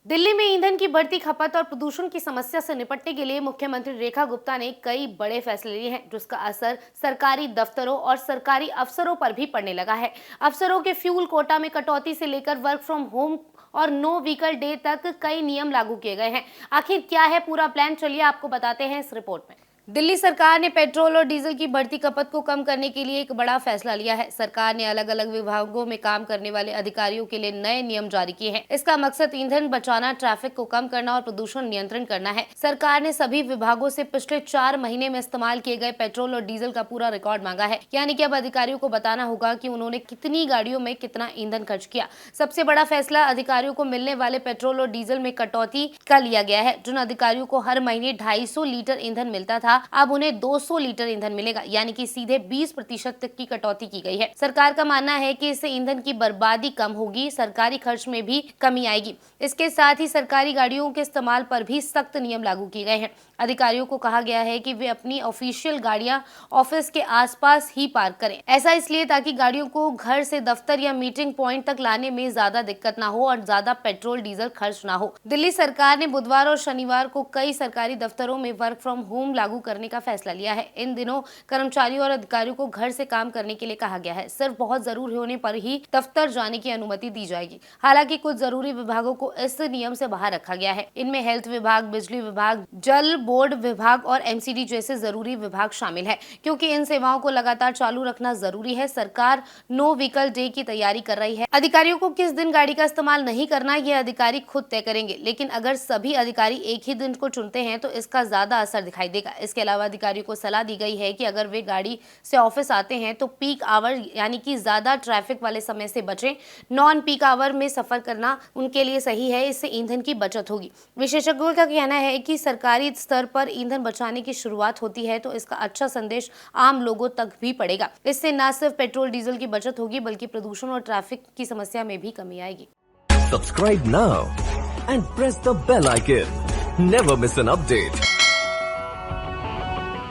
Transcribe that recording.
दिल्ली में ईंधन की बढ़ती खपत और प्रदूषण की समस्या से निपटने के लिए मुख्यमंत्री रेखा गुप्ता ने कई बड़े फैसले लिए हैं, जिसका असर सरकारी दफ्तरों और सरकारी अफसरों पर भी पड़ने लगा है। अफसरों के फ्यूल कोटा में कटौती से लेकर वर्क फ्रॉम होम और नो व्हीकल डे तक कई नियम लागू किए गए हैं। आखिर क्या है पूरा प्लान, चलिए आपको बताते हैं इस रिपोर्ट में। दिल्ली सरकार ने पेट्रोल और डीजल की बढ़ती खपत को कम करने के लिए एक बड़ा फैसला लिया है। सरकार ने अलग अलग विभागों में काम करने वाले अधिकारियों के लिए नए नियम जारी किए हैं। इसका मकसद ईंधन बचाना, ट्रैफिक को कम करना और प्रदूषण नियंत्रण करना है। सरकार ने सभी विभागों से पिछले 4 महीने में इस्तेमाल किए गए पेट्रोल और डीजल का पूरा रिकॉर्ड मांगा है, यानी कि अब अधिकारियों को बताना होगा कि उन्होंने कितनी गाड़ियों में कितना ईंधन खर्च किया। सबसे बड़ा फैसला अधिकारियों को मिलने वाले पेट्रोल और डीजल में कटौती का लिया गया है। जिन अधिकारियों को हर महीने 250 लीटर ईंधन मिलता था, अब उन्हें 200 लीटर ईंधन मिलेगा, यानी कि सीधे 20% तक की कटौती की गई है। सरकार का मानना है कि इससे ईंधन की बर्बादी कम होगी, सरकारी खर्च में भी कमी आएगी। इसके साथ ही सरकारी गाड़ियों के इस्तेमाल पर भी सख्त नियम लागू किए गए हैं। अधिकारियों को कहा गया है कि वे अपनी ऑफिशियल गाड़ियां ऑफिस के आसपास ही पार्क करें। ऐसा इसलिए ताकि गाड़ियों को घर से दफ्तर या मीटिंग पॉइंट तक लाने में ज्यादा दिक्कत ना हो और ज्यादा पेट्रोल डीजल खर्च ना हो। दिल्ली सरकार ने बुधवार और शनिवार को कई सरकारी दफ्तरों में वर्क फ्रॉम होम लागू करने का फैसला लिया है। इन दिनों कर्मचारियों और अधिकारियों को घर से काम करने के लिए कहा गया है। सिर्फ बहुत जरूरी होने पर ही दफ्तर जाने की अनुमति दी जाएगी। हालांकि कुछ जरूरी विभागों को इस नियम से बाहर रखा गया है। इनमें हेल्थ विभाग, बिजली विभाग, जल बोर्ड विभाग और एमसीडी जैसे जरूरी विभाग शामिल है। क्योंकि इन सेवाओं को लगातार चालू रखना जरूरी है, सरकार नो व्हीकल डे की तैयारी कर रही है। अधिकारियों को किस दिन गाड़ी का इस्तेमाल नहीं करना, ये अधिकारी खुद तय करेंगे, लेकिन अगर सभी अधिकारी एक ही दिन को चुनते हैं तो इसका ज्यादा असर दिखाई देगा। इसके अलावा अधिकारियों को सलाह दी गई है कि अगर वे गाड़ी से ऑफिस आते हैं तो पीक आवर यानी कि ज्यादा ट्रैफिक वाले समय से बचें। नॉन पीक आवर में सफर करना उनके लिए सही है, इससे ईंधन की बचत होगी। विशेषज्ञों का कहना है कि सरकारी स्तर पर ईंधन बचाने की शुरुआत होती है तो इसका अच्छा संदेश आम लोगों तक भी पड़ेगा। इससे न सिर्फ पेट्रोल डीजल की बचत होगी बल्कि प्रदूषण और ट्रैफिक की समस्या में भी कमी आएगी। Subscribe now and press the bell icon. Never miss an update.